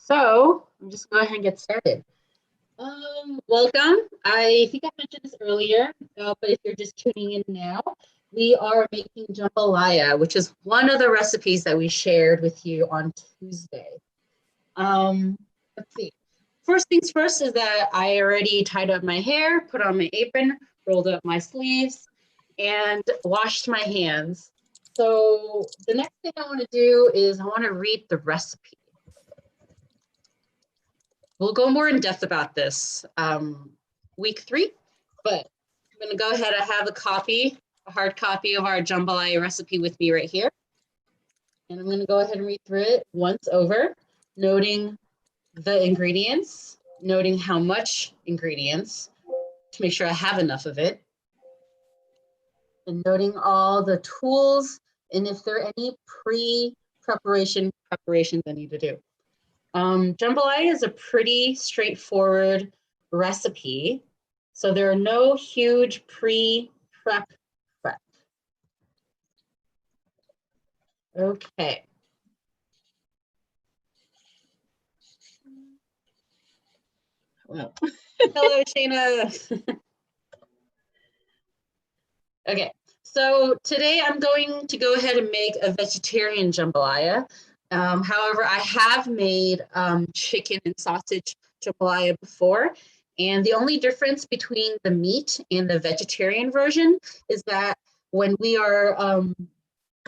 So I'm just going to go ahead and get started. Welcome. I think I mentioned this earlier, but if you're just tuning in now, we are making jambalaya, which is one of the recipes that we shared with you on Tuesday. Let's see. First things first is that I already tied up my hair, put on my apron, rolled up my sleeves, and washed my hands. So the next thing I want to do is I want to read the recipe. We'll go more in depth about this week 3, but I'm going to go ahead. I have a hard copy of our jambalaya recipe with me right here. And I'm going to go ahead and read through it once over, noting the ingredients, noting how much ingredients to make sure I have enough of it, and noting all the tools and if there are any preparations I need to do. Jambalaya is a pretty straightforward recipe, so there are no huge prep. Okay. Well, hello, Shayna. Okay, so today I'm going to go ahead and make a vegetarian jambalaya. However, I have made chicken and sausage jambalaya before, and the only difference between the meat and the vegetarian version is that when we are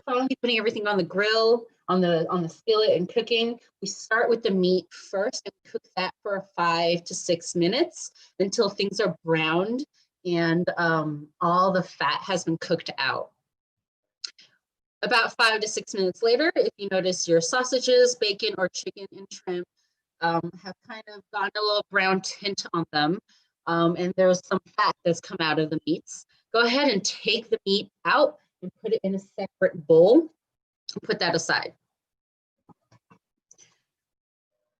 finally putting everything on the grill, on the skillet and cooking, we start with the meat first and cook that for 5 to 6 minutes until things are browned and all the fat has been cooked out. About 5 to 6 minutes later, if you notice your sausages, bacon, or chicken and shrimp have kind of gotten a little brown tint on them, and there's some fat that's come out of the meats, go ahead and take the meat out and put it in a separate bowl and put that aside.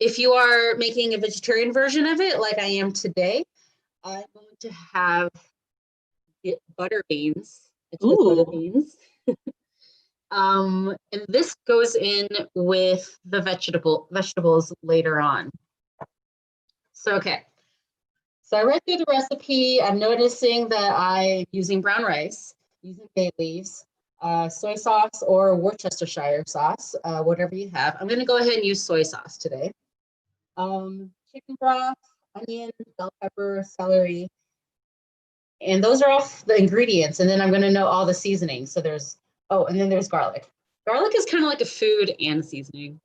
If you are making a vegetarian version of it, like I am today, I'm going to have butter beans. It's with butter beans. And this goes in with the vegetables later on. So, okay. So I read through the recipe. I'm noticing that I'm using brown rice, using bay leaves, soy sauce or Worcestershire sauce, whatever you have. I'm going to go ahead and use soy sauce today. Chicken broth, onion, bell pepper, celery. And those are all the ingredients. And then I'm going to know all the seasonings. So there's, and then there's garlic. Garlic is kind of like a food and seasoning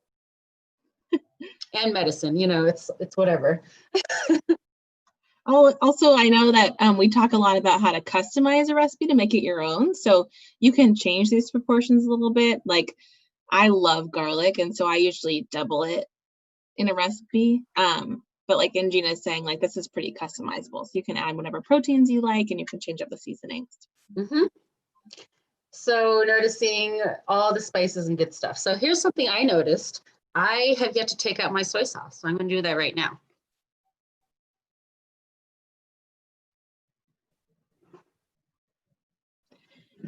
and medicine. You know, it's whatever. Oh, also, I know that we talk a lot about how to customize a recipe to make it your own. So you can change these proportions a little bit. Like, I love garlic, and so I usually double it in a recipe. But like Ingina is saying, like, this is pretty customizable. So you can add whatever proteins you like, and you can change up the seasonings. Mm-hmm. So noticing all the spices and good stuff. So here's something I noticed. I have yet to take out my soy sauce. So I'm going to do that right now.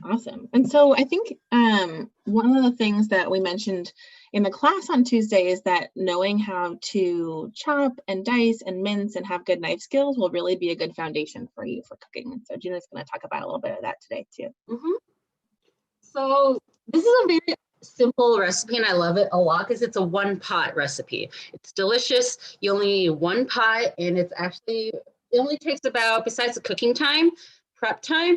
Awesome. And so I think one of the things that we mentioned in the class on Tuesday is that knowing how to chop and dice and mince and have good knife skills will really be a good foundation for you for cooking. And so Gina's going to talk about a little bit of that today too. Mm-hmm. So this is a very simple recipe, and I love it a lot because it's a one-pot recipe. It's delicious. You only need one pot, and it only takes about, besides the cooking time, prep time,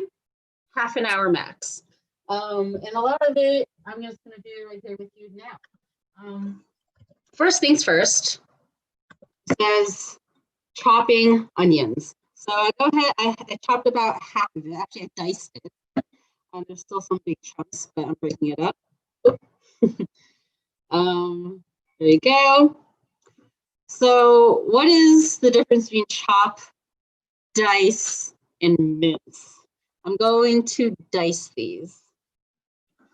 half an hour max. And a lot of it, I'm just going to do right here with you now. First things first, it says chopping onions. So I go ahead, I chopped about half of it. Actually, I diced it. There's still some big chunks, but I'm breaking it up. There you go. So what is the difference between chop, dice, and mince? I'm going to dice these.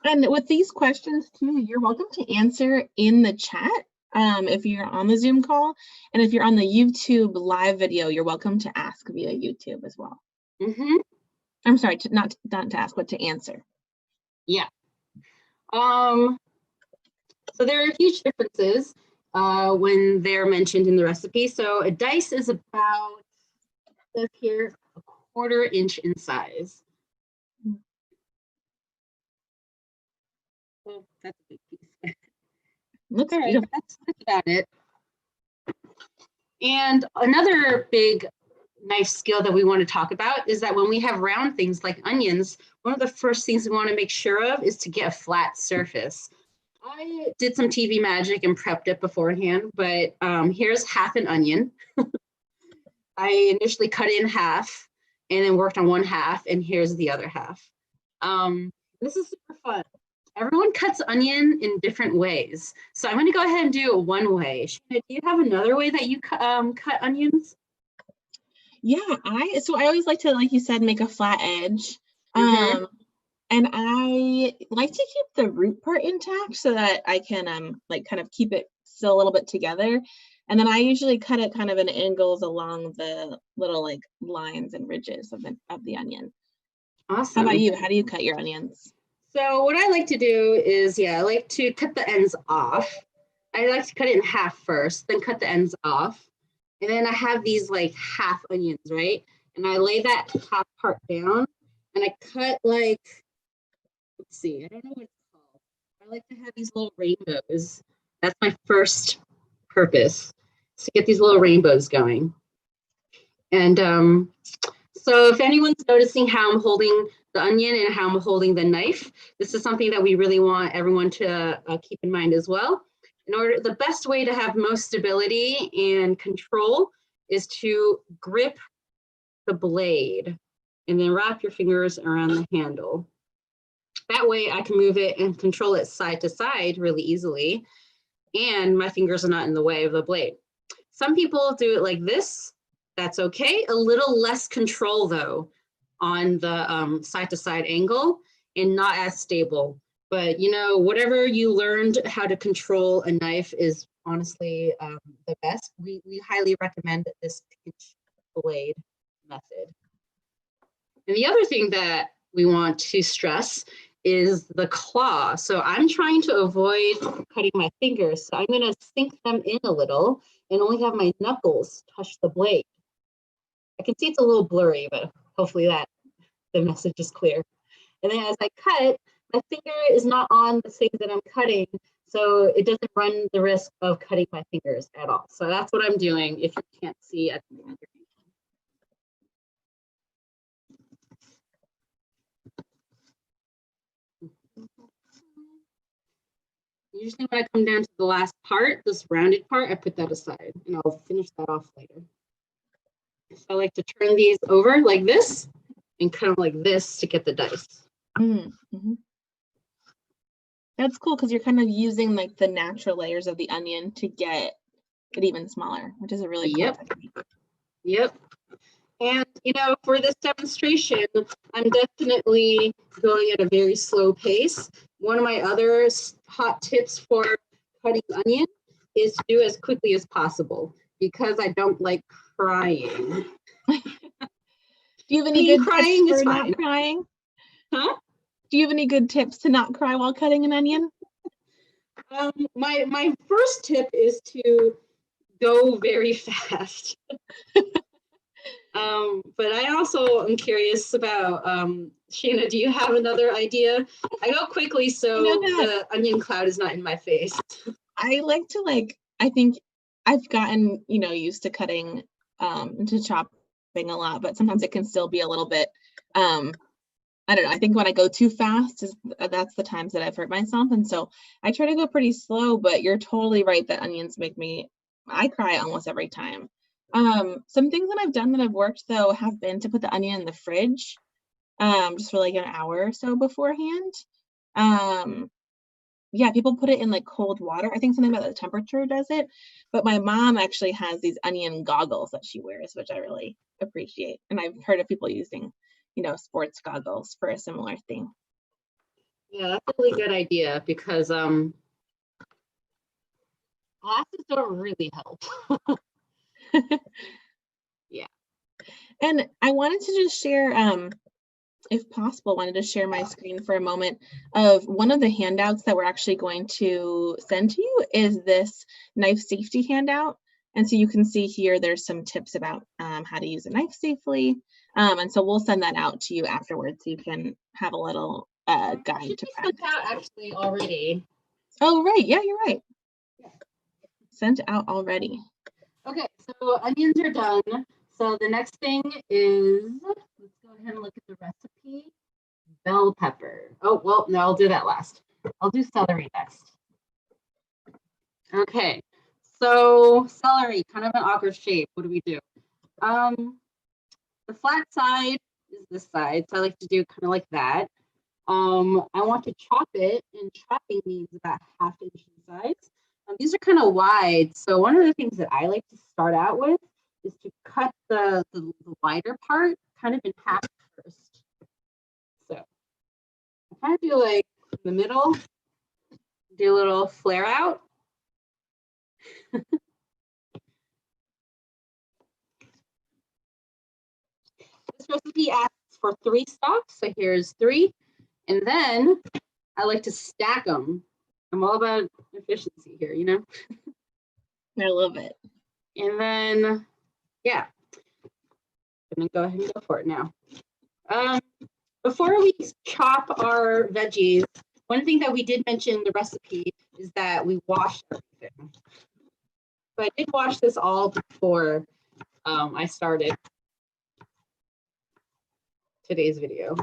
And with these questions too, you're welcome to answer in the chat if you're on the Zoom call. And if you're on the YouTube live video, you're welcome to ask via YouTube as well. Mm-hmm. I'm sorry, not to ask, but to answer. Yeah. So there are huge differences. when they're mentioned in the recipe. So a dice is about, says here, a 1/4 inch in size. So that's a big piece. Looks All right, beautiful. that's about it. And another big knife skill that we want to talk about is that when we have round things like onions, one of the first things we want to make sure of is to get a flat surface. I did some TV magic and prepped it beforehand, but here's half an onion. I initially cut it in half and then worked on one half, and here's the other half. This is super fun. Everyone cuts onion in different ways. So I'm going to go ahead and do it one way. Sheena, do you have another way that you cut onions? Yeah, I always like to, like you said, make a flat edge. And I like to keep the root part intact so that I can like kind of keep it still a little bit together. And then I usually cut it kind of in angles along the little like lines and ridges of the onion. Awesome. How about you? How do you cut your onions? So what I like to do is, I like to cut the ends off. I like to cut it in half first, then cut the ends off. And then I have these like half onions, right? And I lay that top part down and I cut like, let's see, I don't know what it's called. I like to have these little rainbows. That's my first purpose, to get these little rainbows going. And so if anyone's noticing how I'm holding the onion and how I'm holding the knife, this is something that we really want everyone to keep in mind as well. The best way to have most stability and control is to grip the blade and then wrap your fingers around the handle. That way I can move it and control it side to side really easily, and my fingers are not in the way of the blade. Some people do it like this. That's okay. A little less control though on the side to side angle and not as stable. But whatever you learned how to control a knife is honestly the best. We highly recommend this pinch blade method. And the other thing that we want to stress is the claw. So I'm trying to avoid cutting my fingers. So I'm going to sink them in a little and only have my knuckles touch the blade. I can see it's a little blurry, but hopefully the message is clear. And then as I cut, my finger is not on the thing that I'm cutting, so it doesn't run the risk of cutting my fingers at all. So that's what I'm doing if you can't see at the moment. Usually when I come down to the last part, this rounded part, I put that aside and I'll finish that off later. So I like to turn these over like this and kind of like this to get the dice. Mm-hmm. That's cool because you're kind of using like the natural layers of the onion to get it even smaller, which is a really cool technique. Yep. And for this demonstration, I'm definitely going at a very slow pace. One of my other hot tips for cutting onion is to do as quickly as possible because I don't like crying. Do you have any good tips for not crying? Huh? Do you have any good tips to not cry while cutting an onion? My first tip is to go very fast. But I also am curious about, Sheena, do you have another idea? I go quickly so the onion cloud is not in my face. I like to I think I've gotten, used to cutting to chopping a lot, but sometimes it can still be a little bit, I don't know. I think when I go too fast, that's the times that I've hurt myself. And so I try to go pretty slow, but you're totally right that onions I cry almost every time. Some things that I've done that have worked though have been to put the onion in the fridge, just for like an hour or so beforehand. Yeah, people put it in like cold water. I think something about the temperature does it, but my mom actually has these onion goggles that she wears, which I really appreciate. And I've heard of people using, sports goggles for a similar thing. Yeah, that's a really good idea because glasses don't really help. Yeah. And I wanted to just share if possible, wanted to share my screen for a moment of one of the handouts that we're actually going to send to you is this knife safety handout. And so you can see here, there's some tips about how to use a knife safely. And so we'll send that out to you afterwards so you can have a little guide to practice. Sent out actually already. Oh, right. Yeah, you're right. Yeah. Sent out already. Okay, so onions are done. So the next thing is, let's go ahead and look at the recipe. Bell pepper. Oh, well, no, I'll do that last. I'll do celery next. Okay, so celery, kind of an awkward shape. What do we do? The flat side is this side, so I like to do kind of like that. I want to chop it, and chopping means about 1/2 inch in size. These are kind of wide, so one of the things that I like to start out with is to cut the wider part kind of in half first. So I kind of do like in the middle, do a little flare out. This recipe asks for 3 stalks, so here's 3. And then I like to stack them. I'm all about efficiency here, you know? I love it. And then, yeah, I'm gonna go ahead and go for it now. Before we chop our veggies, one thing that we did mention in the recipe is that we wash everything. So I did wash this all before I started today's video.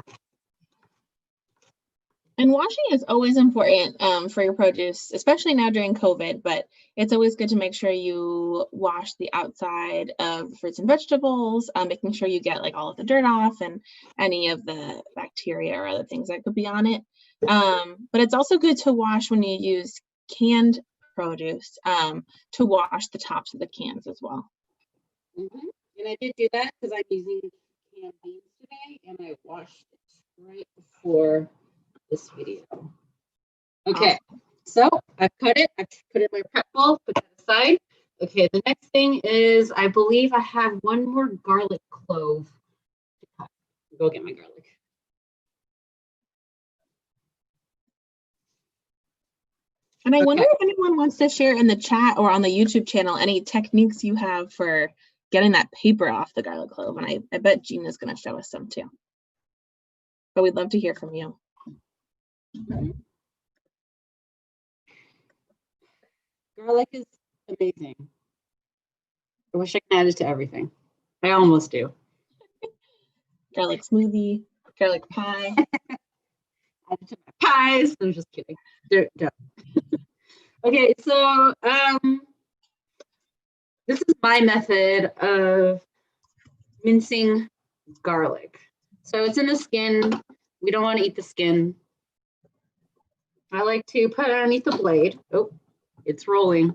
And washing is always important for your produce, especially now during COVID, but it's always good to make sure you wash the outside of fruits and vegetables, making sure you get like all of the dirt off and any of the bacteria or other things that could be on it. But it's also good to wash when you use canned produce to wash the tops of the cans as well. Mm-hmm. And I did do that because I'm using canned beans today, and I washed it right before this video. Okay, so I've cut it. I put it in my prep bowl, put that aside. Okay, the next thing is I believe I have one more garlic clove to cut. Go get my garlic. And I wonder if anyone wants to share in the chat or on the YouTube channel any techniques you have for getting that paper off the garlic clove. And I bet Gina's going to show us some too. But we'd love to hear from you. Mm-hmm. Garlic is amazing. I wish I could add it to everything. I almost do. Garlic smoothie, garlic pie. Add it to my pies. I'm just kidding. Okay, so this is my method of mincing garlic. So it's in the skin. We don't want to eat the skin. I like to put it underneath the blade. Oh, it's rolling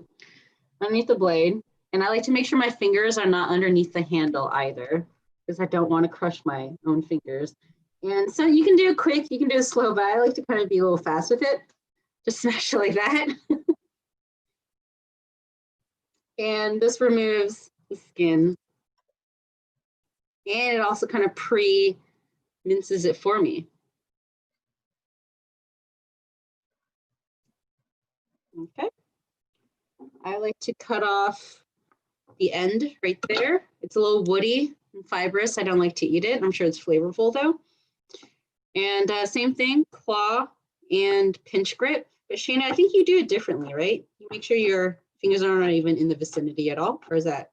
underneath the blade. And I like to make sure my fingers are not underneath the handle either, because I don't want to crush my own fingers. And so you can do it quick, you can do it slow, but I like to kind of be a little fast with it. Just smash it like that. And this removes the skin. And it also kind of pre-minces it for me. Okay. I like to cut off the end right there. It's a little woody and fibrous. I don't like to eat it. I'm sure it's flavorful though. And same thing, claw and pinch grip. But Shana, I think you do it differently, right? You make sure your fingers are not even in the vicinity at all, or is that?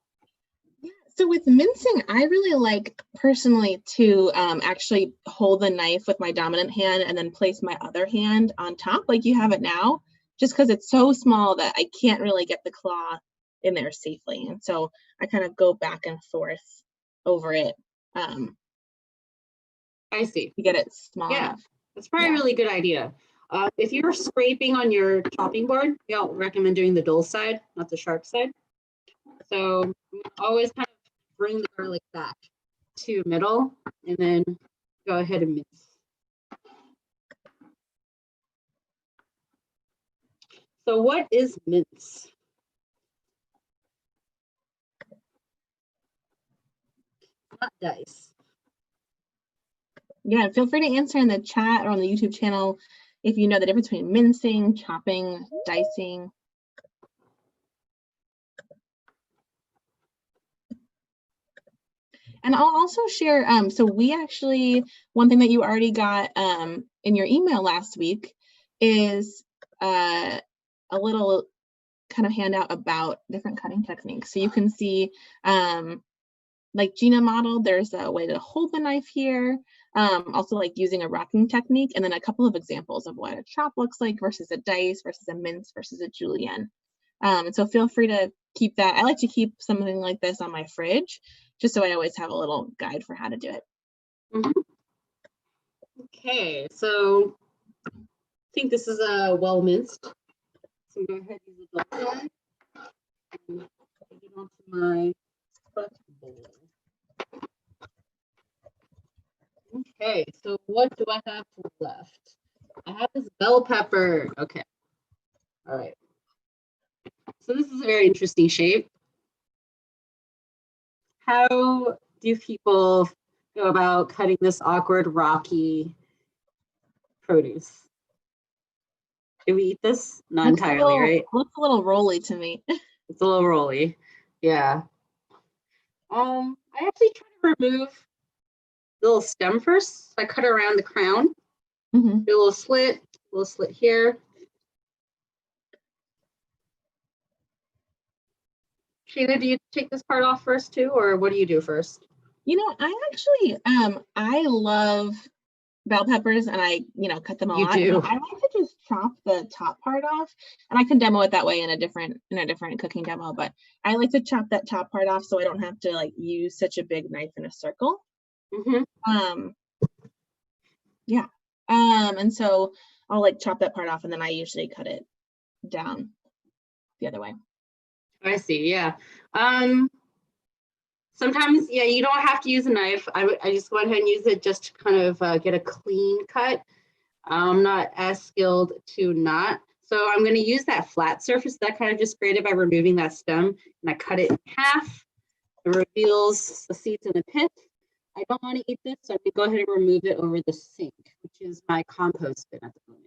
So with mincing, I really like personally to actually hold the knife with my dominant hand and then place my other hand on top like you have it now, just because it's so small that I can't really get the claw in there safely. And so I kind of go back and forth over it. I see. To get it small Yeah, enough. That's probably a really good idea. If you're scraping on your chopping board, I'll recommend doing the dull side, not the sharp side. So always kind of bring the garlic back to middle and then go ahead and mince. So what is mince? Not dice. Yeah, feel free to answer in the chat or on the YouTube channel if you know the difference between mincing, chopping, dicing. And I'll also share, so we actually, one thing that you already got in your email last week is a little kind of handout about different cutting techniques. So you can see, like Gina modeled, there's a way to hold the knife here, also like using a rocking technique, and then a couple of examples of what a chop looks like versus a dice versus a mince versus a julienne. And so feel free to keep that. I like to keep something like this on my fridge, just so I always have a little guide for how to do it. Okay, so I think this is a well minced. So go ahead and use the double side and take it onto my cut bowl. Okay, so what do I have left? I have this bell pepper. Okay. All right. So this is a very interesting shape. How do people go about cutting this awkward, rocky produce? Do we eat this? Not entirely, right? Looks a little rolly to me. It's a little rolly. Yeah. I actually try to remove the little stem first. So I cut around the crown. Do a little slit here. Sheila, do you take this part off first too, or what do you do first? You know, I actually, I love bell peppers and I, cut them a lot. You do. I like to just chop the top part off, and I can demo it that way in a different cooking demo, but I like to chop that top part off so I don't have to like use such a big knife in a circle. Yeah. And so I'll like chop that part off and then I usually cut it down the other way. I see. Yeah. Sometimes, yeah, you don't have to use a knife. I just go ahead and use it just to kind of get a clean cut. I'm not as skilled to not. So I'm going to use that flat surface that I kind of just created by removing that stem, and I cut it in half. It reveals the seeds in the pit. I don't want to eat this, so I'm going to go ahead and remove it over the sink, which is my compost bin at the moment.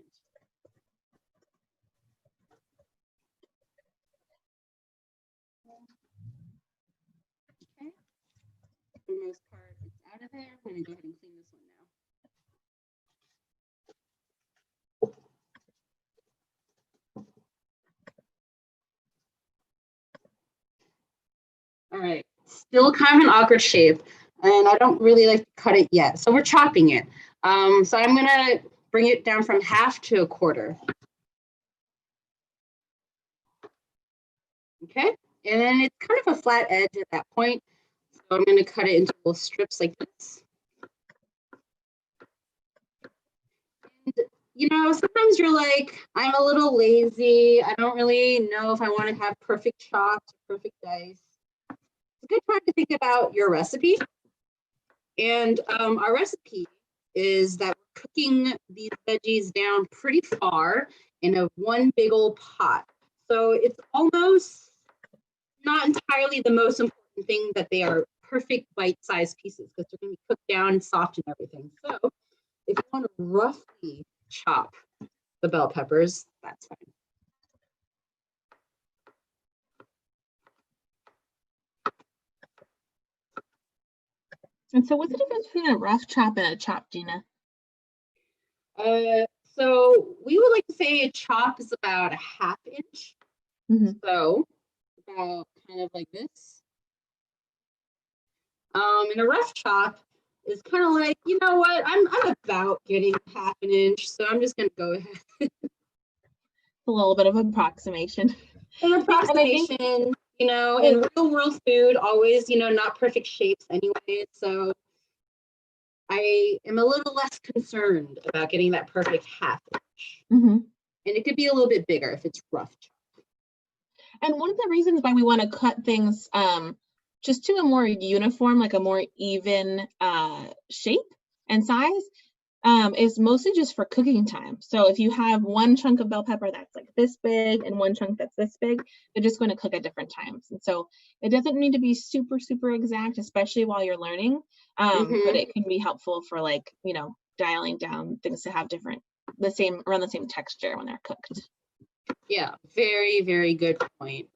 Okay. For the most part, it's out of there. I'm going to go ahead and clean this one now. All right, still kind of an awkward shape, and I don't really like to cut it yet. So we're chopping it. So I'm gonna bring it down from half to a quarter. Okay, and then it's kind of a flat edge at that point. So I'm gonna cut it into little strips like this. And, sometimes you're like, I'm a little lazy. I don't really know if I want to have perfect chops, perfect dice. It's a good time to think about your recipe. And our recipe is that we're cooking these veggies down pretty far in a one big old pot. So it's almost not entirely the most important thing that they are perfect bite-sized pieces, because they're going to be cooked down, soft, and everything. So if you want to roughly chop the bell peppers, that's fine. And so what's the difference between a rough chop and a chop, Gina? So we would like to say a chop is about a half inch. So about kind of like this. And a rough chop is kind of like, you know what, I'm about getting half an inch, so I'm just gonna go ahead. A little bit of approximation. An approximation, in real world food, always, not perfect shapes anyway. So I am a little less concerned about getting that perfect half inch. And it could be a little bit bigger if it's rough chop. And one of the reasons why we want to cut things just to a more uniform, like a more even shape and size, is mostly just for cooking time. So if you have one chunk of bell pepper that's like this big and one chunk that's this big, they're just going to cook at different times. And so it doesn't need to be super, super exact, especially while you're learning. But it can be helpful for like, dialing down things to have around the same texture when they're cooked. Yeah, very, very good point.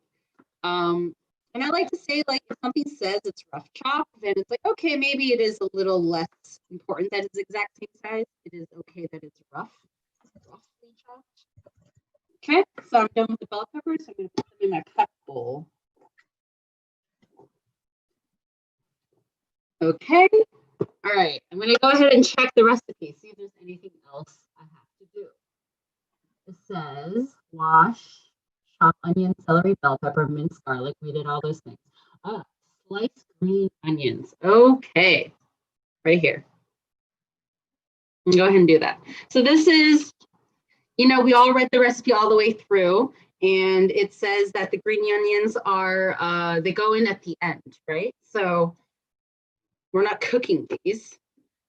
And I like to say, like, if something says it's rough chop, then it's like, okay, maybe it is a little less important that it's exact same size. It is okay that it's roughly chopped. Okay, so I'm done with the bell peppers. So I'm going to put them in my cut bowl. Okay, all right. I'm going to go ahead and check the recipe, see if there's anything else I have to do. It says wash, chop onion, celery, bell pepper, minced garlic. We did all those things. Sliced green onions. Okay, right here. Go ahead and do that. So this is, we all read the recipe all the way through, and it says that the green onions are, they go in at the end, right? So we're not cooking these.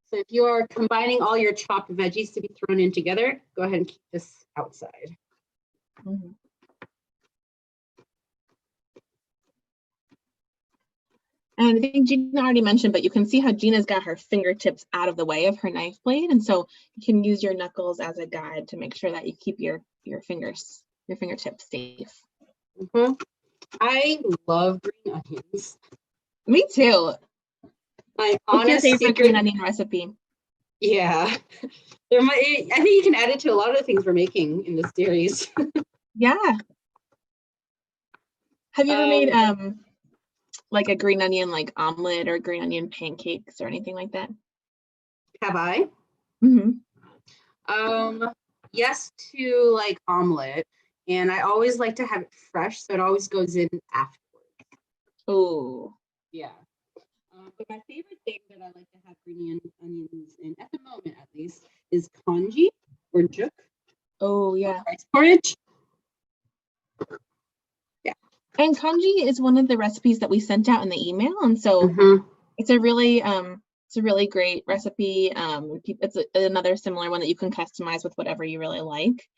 So if you are combining all your chopped veggies to be thrown in together, go ahead and keep this outside. Mm-hmm. And I think Gina already mentioned, but you can see how Gina's got her fingertips out of the way of her knife blade. And so you can use your knuckles as a guide to make sure that you keep your fingertips safe. Mm-hmm. I love green onions. Me too. My What's your honest favorite secret, green onion recipe? Yeah. I think you can add it to a lot of the things we're making in this series. Yeah. Have you ever made like a green onion like omelet or green onion pancakes or anything like that? Have I? Mm-hmm. Yes to like omelet, and I always like to have it fresh, so it always goes in afterwards. Oh. Yeah. But my favorite thing that I like to have green onions in, at the moment at least, is congee or juk. Oh, yeah. Rice porridge. Yeah. And congee is one of the recipes that we sent out in the email, and so it's a really great recipe. It's another similar one that you can customize with whatever you really like.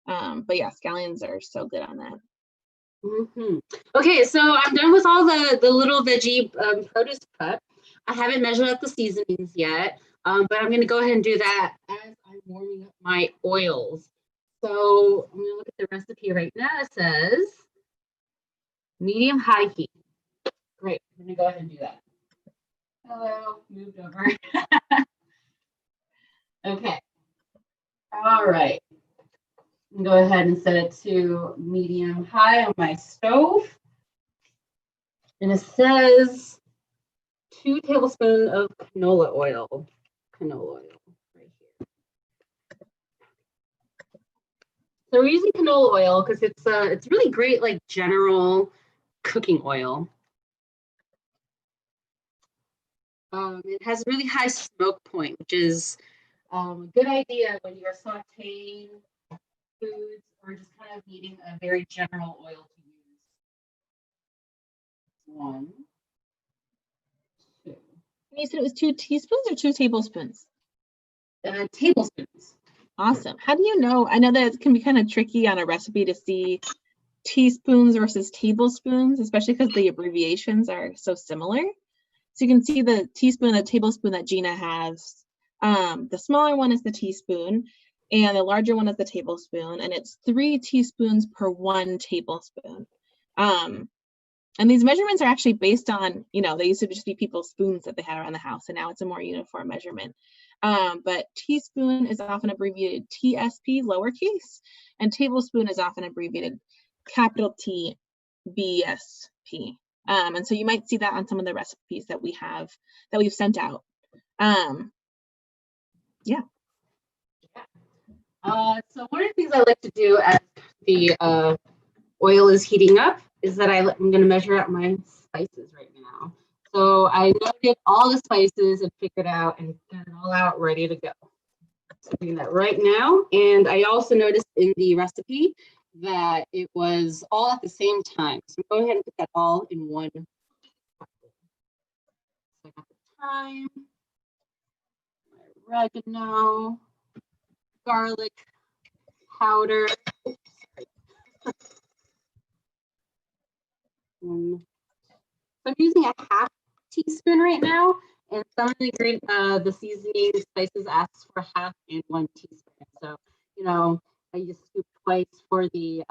But yeah, scallions are so good on that. Okay, so I'm done with all the little veggie produce prep. I haven't measured out the seasonings yet, but I'm going to go ahead and do that as I'm warming up my oils. So I'm going to look at the recipe right now. It says medium high heat. Great, I'm going to go ahead and do that. Hello, moved over. Okay. All right. Go ahead and set it to medium high on my stove. And it says 2 tablespoons of canola oil. Right here. So we're using canola oil because it's really great, like general cooking oil. It has a really high smoke point, which is a good idea when you're sauteing foods or just kind of needing a very general oil to use. 1, 2. You said it was 2 teaspoons or 2 tablespoons? Tablespoons. Awesome. How do you know? I know that it can be kind of tricky on a recipe to see teaspoons versus tablespoons, especially because the abbreviations are so similar. So you can see the teaspoon and the tablespoon that Gina has. The smaller one is the teaspoon, and the larger one is the tablespoon, and it's 3 teaspoons per 1 tablespoon. And these measurements are actually based on, they used to just be people's spoons that they had around the house, and now it's a more uniform measurement. But teaspoon is often abbreviated TSP, lowercase, and tablespoon is often abbreviated capital T, BSP. And so you might see that on some of the recipes that we've sent out. Yeah. So one of the things I like to do as the oil is heating up is that I'm going to measure out my spices right now. So I noted all the spices and figured out and got it all out ready to go. So I'm doing that right now. And I also noticed in the recipe that it was all at the same time. So go ahead and put that all in one. So I got the time, my oregano, garlic powder. So I'm using a half teaspoon right now, and some of the seasoning spices asks for half and 1 teaspoon. So, you know, I just scoop twice for the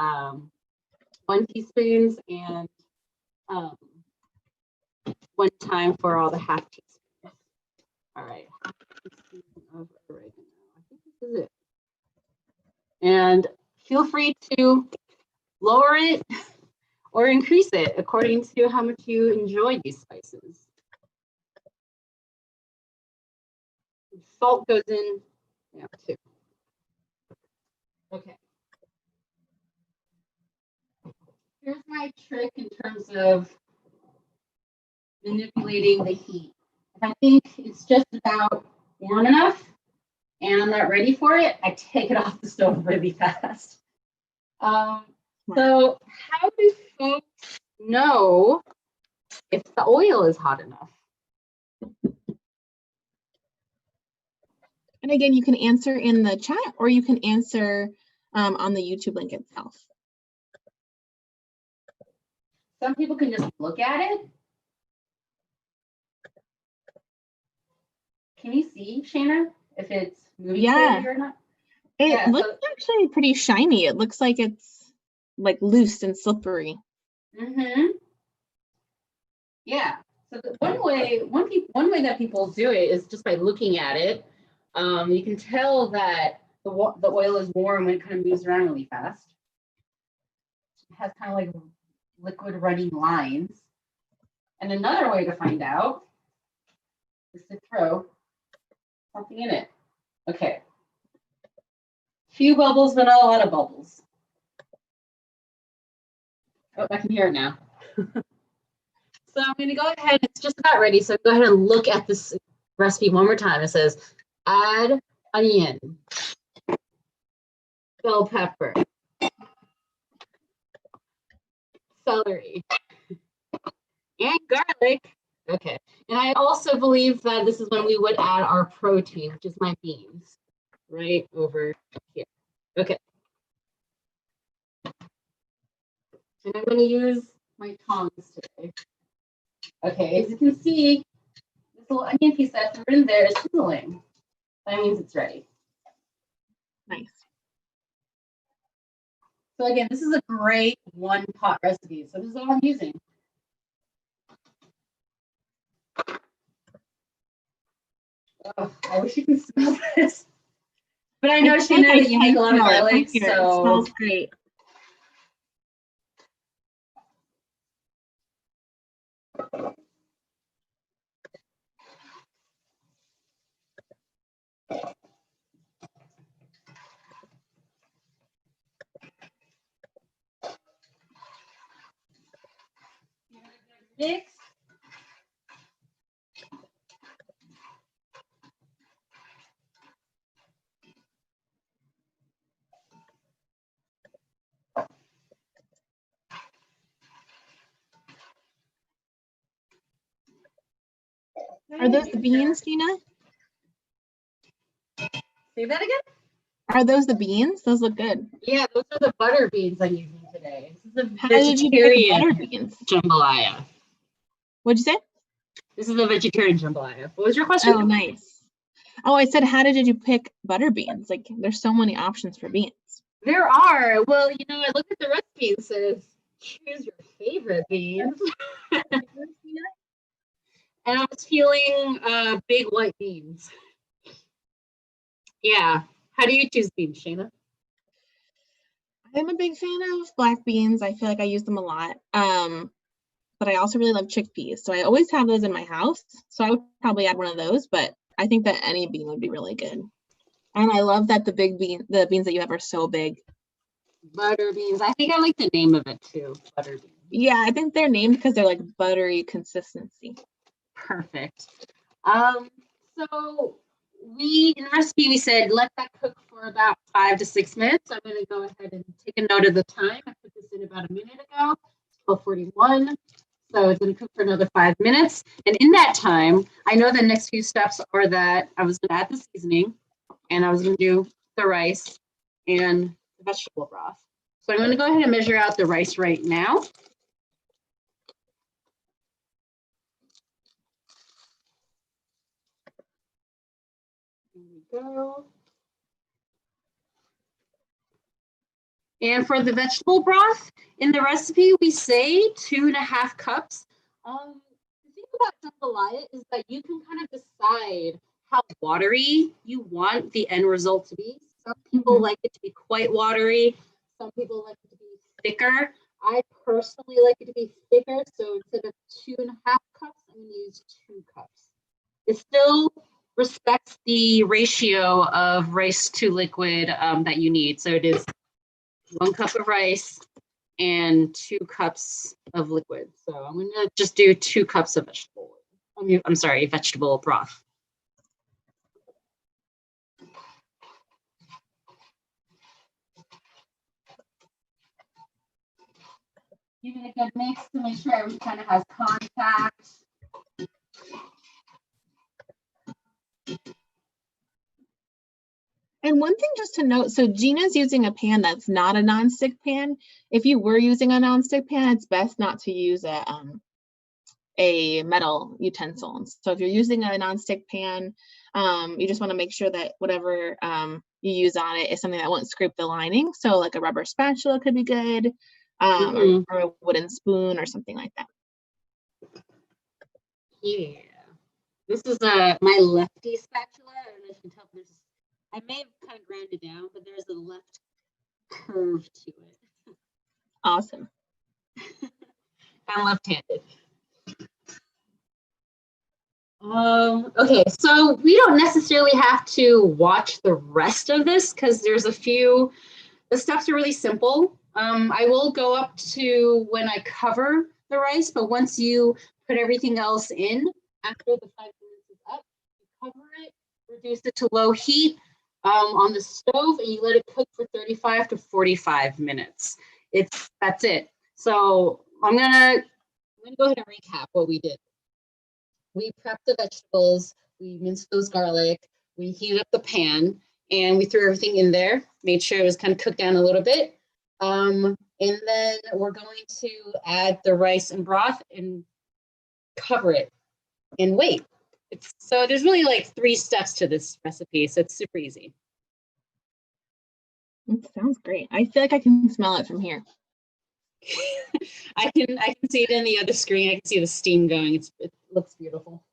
1 teaspoons and 1 time for all the half teaspoons. All right, half teaspoon of oregano. I think this is it. And feel free to lower it or increase it according to how much you enjoy these spices. Salt goes in now too. Okay. Here's my trick in terms of manipulating the heat. If I think it's just about warm enough and I'm not ready for it, I take it off the stove really fast. So how do folks know if the oil is hot enough? And again, you can answer in the chat or you can answer on the YouTube link itself. Some people can just look at it. Can you see, Shanna, if it's moving or not? It looks actually pretty shiny. It looks like it's like loose and slippery. Mm-hmm. Yeah. So one way that people do it is just by looking at it. You can tell that the oil is warm when it kind of moves around really fast. It has kind of like liquid running lines. And another way to find out is to throw something in it. Okay. Few bubbles, but not a lot of bubbles. Oh, I can hear it now. So I'm going to go ahead. It's just about ready. So go ahead and look at this recipe one more time. It says add onion, bell pepper, celery, and garlic. Okay. And I also believe that this is when we would add our protein, which is my beans, right over here. Okay. And I'm going to use my tongs today. Okay, as you can see, this little onion piece that I threw in there is sizzling. That means it's ready. Nice. So again, this is a great one-pot recipe. So this is all I'm using. Oh, I wish you could smell this. But I know, Shanna, that you make a lot of garlic, so... It smells great. Mix. Are those the beans, Gina? Say that again? Are those the beans? Those look good. Yeah, those are the butter beans I'm using today. This is a How did you pick butter beans? Jambalaya. What'd you say? This is a vegetarian jambalaya. What was your question? Oh, nice. Oh, I said, how did you pick butter beans? Like, there's so many options for beans. There are. Well, you know, I looked at the recipe and says, choose your favorite beans. And I was feeling big white beans. Yeah. How do you choose beans, Shayna? I'm a big fan of black beans. I feel like I use them a lot. But I also really love chickpeas. So I always have those in my house. So I would probably add one of those, but I think that any bean would be really good. And I love that the beans that you have are so big. Butter beans. I think I like the name of it too. Butter beans. Yeah, I think they're named because they're like buttery consistency. Perfect. So in the recipe we said let that cook for about 5 to 6 minutes. I'm going to go ahead and take a note of the time. I put this in about a minute ago. It's 12:41. So it's going to cook for another 5 minutes. And in that time, I know the next few steps are that I was going to add the seasoning and I was going to do the rice and the vegetable broth. So I'm going to go ahead and measure out the rice right now. Here we go. And for the vegetable broth, in the recipe, we say 2.5 cups. The thing about jambalaya is that you can kind of decide how watery you want the end result to be. Some people like it to be quite watery. Some people like it to be thicker. I personally like it to be thicker, so instead of 2.5 cups, I'm going to use 2 cups. It still respects the ratio of rice to liquid that you need. So it is 1 cup of rice and 2 cups of liquid. So I'm going to just do 2 cups of vegetable. I'm sorry, vegetable broth. Give it a good mix to make sure everything kind of has contact. And one thing just to note, so Gina's using a pan that's not a nonstick pan. If you were using a nonstick pan, it's best not to use a metal utensil. So if you're using a nonstick pan, you just want to make sure that whatever you use on it is something that won't scrape the lining. So like a rubber spatula could be good, or a wooden spoon or something like that. Yeah. This is my lefty spatula. I don't know if you can tell. I may have kind of ground it down, but there's a left curve to it. Awesome. I'm left-handed. Okay, so we don't necessarily have to watch the rest of this because there's a few, the steps are really simple. I will go up to when I cover the rice, but once you put everything else in, after the 5 minutes is up, you cover it, reduce it to low heat on the stove, and you let it cook for 35 to 45 minutes. That's it. So I'm gonna go ahead and recap what we did. We prepped the vegetables, we minced those garlic, we heated up the pan, and we threw everything in there, made sure it was kind of cooked down a little bit. And then we're going to add the rice and broth and cover it and wait. So there's really like 3 steps to this recipe, so it's super easy. It sounds great. I feel like I can smell it from here. I can see it in the other screen. I can see the steam going. It looks beautiful.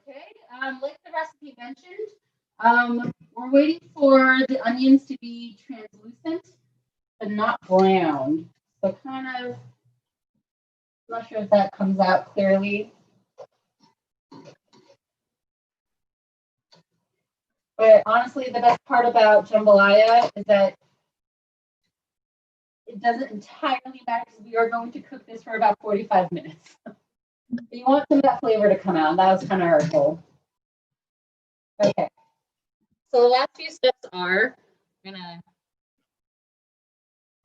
Okay, like the recipe mentioned, we're waiting for the onions to be translucent but not brown. So kind of, I'm not sure if that comes out clearly. But honestly, the best part about jambalaya is that it doesn't entirely matter because we are going to cook this for about 45 minutes. You want some of that flavor to come out. That was kind of our goal. Okay. So the last few steps are, I'm gonna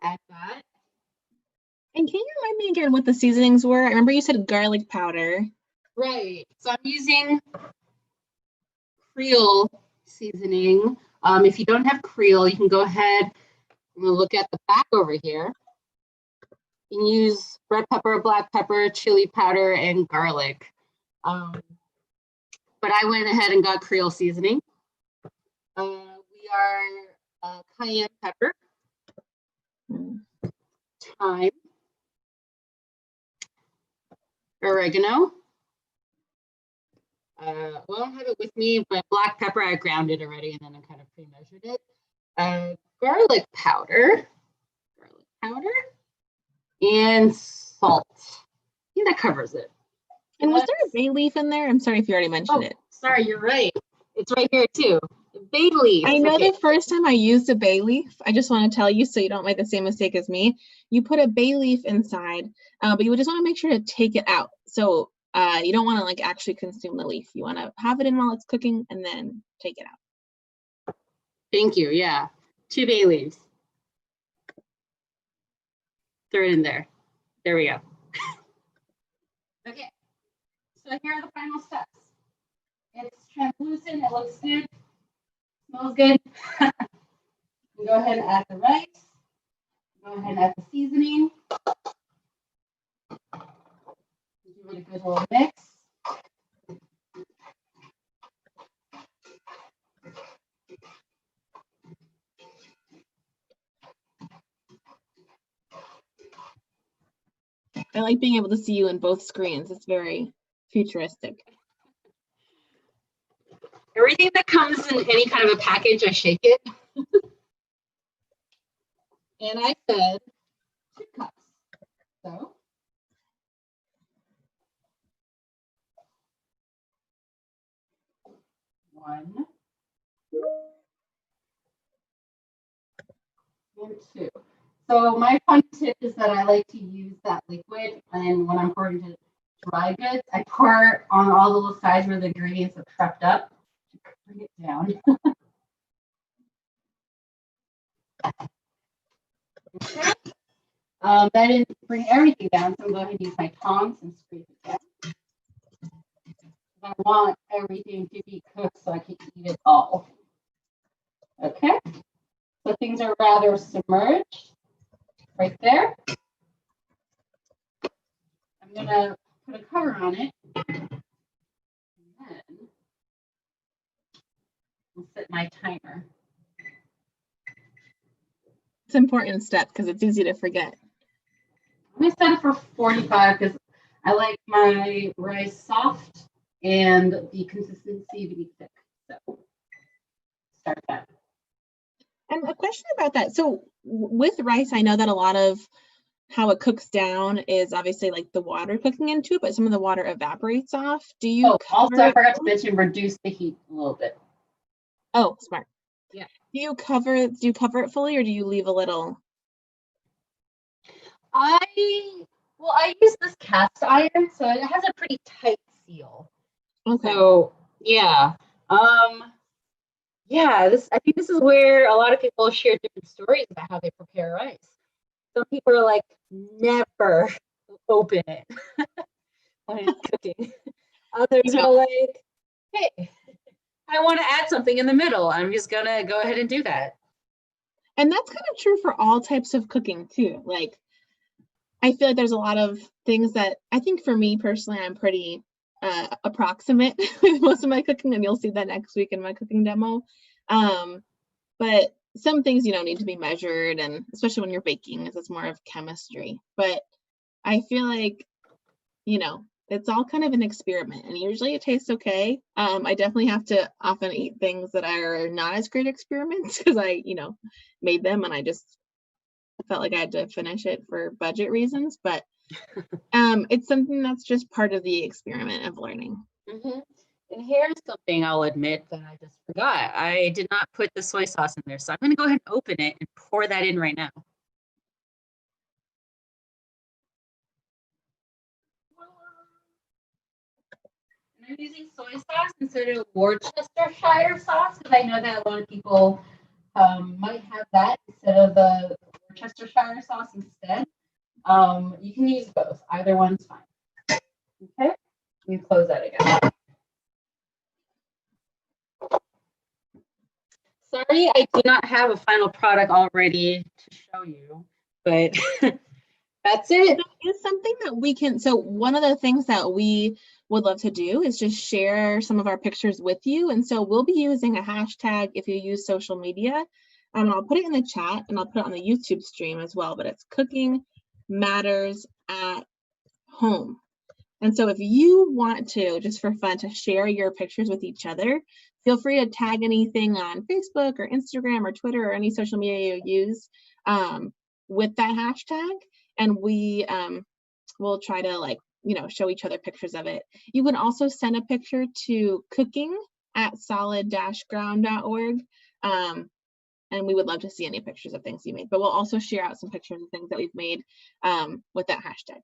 add that. And can you remind me again what the seasonings were? I remember you said garlic powder. Right. So I'm using Creole seasoning. If you don't have Creole, you can go ahead. I'm gonna look at the back over here. You can use red pepper, black pepper, chili powder, and garlic. But I went ahead and got Creole seasoning. We are cayenne pepper, thyme, oregano. Well, I don't have it with me, but black pepper, I ground it already and then I kind of pre-measured it. Garlic powder, and salt. I think that covers it. And was there a bay leaf in there? I'm sorry if you already mentioned it. Sorry, you're right. It's right here too. Bay leaf. I know the first time I used a bay leaf, I just want to tell you so you don't make the same mistake as me. You put a bay leaf inside, but you would just want to make sure to take it out. So you don't want to like actually consume the leaf. You want to have it in while it's cooking and then take it out. Thank you. Yeah. 2 bay leaves. Throw it in there. There we go. Okay. So here are the final steps. It's translucent. It looks good. Smells good. Go ahead and add the rice. Go ahead and add the seasoning. Give it a good little mix. I like being able to see you in both screens. It's very futuristic. Everything that comes in any kind of a package, I shake it. And I said 2 cups. So 1 and 2. So my fun tip is that I like to use that liquid, and when I'm pouring into dry goods, I pour on all the little sides where the ingredients have crept up to bring it down. Okay. That didn't bring everything down, so I'm going to use my tongs and scrape it down. I want everything to be cooked so I can eat it all. Okay, so things are rather submerged right there. I'm gonna put a cover on it, and then I'll set my timer. It's an important step because it's easy to forget. I'm gonna set it for 45 because I like my rice soft and the consistency to be thick. So start that. And a question about that. So with rice, I know that a lot of how it cooks down is obviously like the water cooking into it, but some of the water evaporates off. Do you also I forgot to mention reduce the heat a little bit. Oh, smart. Yeah. Do you cover it fully or do you leave a little? I use this cast iron, so it has a pretty tight seal. Okay. So yeah. I think this is where a lot of people share different stories about how they prepare rice. Some people are like, never open it when it's cooking. Others are like, hey, I want to add something in the middle. I'm just gonna go ahead and do that. And that's kind of true for all types of cooking too. Like, I feel like there's a lot of things that I think for me personally, I'm pretty approximate with most of my cooking, and you'll see that next week in my cooking demo. But some things need to be measured, and especially when you're baking, it's more of chemistry. But I feel like, it's all kind of an experiment, and usually it tastes okay. I definitely have to often eat things that are not as great experiments because I, made them and I just felt like I had to finish it for budget reasons. But it's something that's just part of the experiment of learning. Mm-hmm. And here's something I'll admit that I just forgot. I did not put the soy sauce in there, so I'm going to go ahead and open it and pour that in right now. And I'm using soy sauce instead of Worcestershire sauce because I know that a lot of people might have that instead of the Worcestershire sauce instead. You can use both. Either one's fine. Okay, let me close that again. Sorry, I do not have a final product already to show you, but that's it. It's something that we can, so one of the things that we would love to do is just share some of our pictures with you. And so we'll be using a hashtag if you use social media. I'll put it in the chat and I'll put it on the YouTube stream as well, but it's Cooking Matters at Home. And so if you want to, just for fun, to share your pictures with each other, feel free to tag anything on Facebook or Instagram or Twitter or any social media you use with that hashtag. And we will try to show each other pictures of it. You can also send a picture to cooking@solid-ground.org. And we would love to see any pictures of things you made, but we'll also share out some pictures of things that we've made with that hashtag.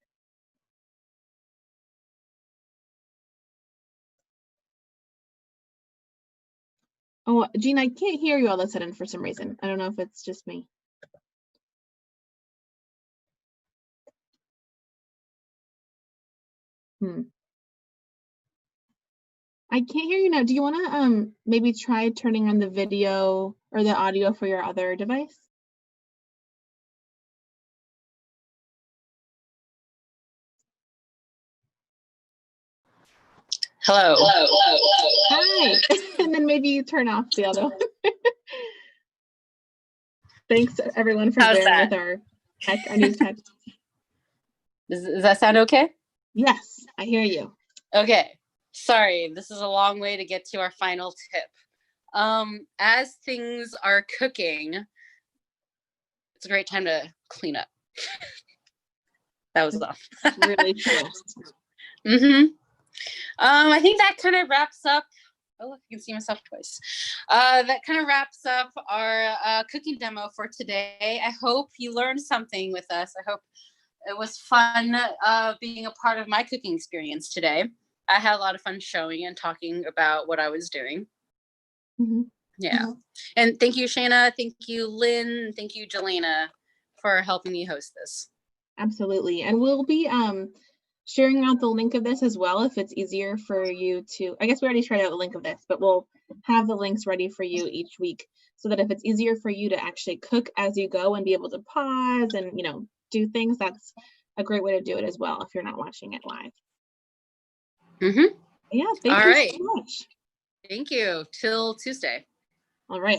Oh, Jean, I can't hear you all of a sudden for some reason. I don't know if it's just me. I can't hear you now. Do you want to maybe try turning on the video or the audio for your other device? Hello. Hi. And then maybe you turn off the other one. Thanks everyone for How's bearing that? with our new tech. Does that sound okay? Yes, I hear you. Okay. Sorry, this is a long way to get to our final tip. As things are cooking, it's a great time to clean up. That was off. Really cool. I think that kind of wraps up. Oh, look, you can see myself twice. That kind of wraps up our cooking demo for today. I hope you learned something with us. I hope it was fun being a part of my cooking experience today. I had a lot of fun showing and talking about what I was doing. Yeah. And thank you, Shayna. Thank you, Lynn. Thank you, Jelena, for helping me host this. Absolutely. And we'll be sharing out the link of this as well if it's easier for you to, I guess we already shared out the link of this, but we'll have the links ready for you each week so that if it's easier for you to actually cook as you go and be able to pause and, you know, do things, that's a great way to do it as well if you're not watching it live. Yeah, thank you so much. Thank you. Till Tuesday. All right.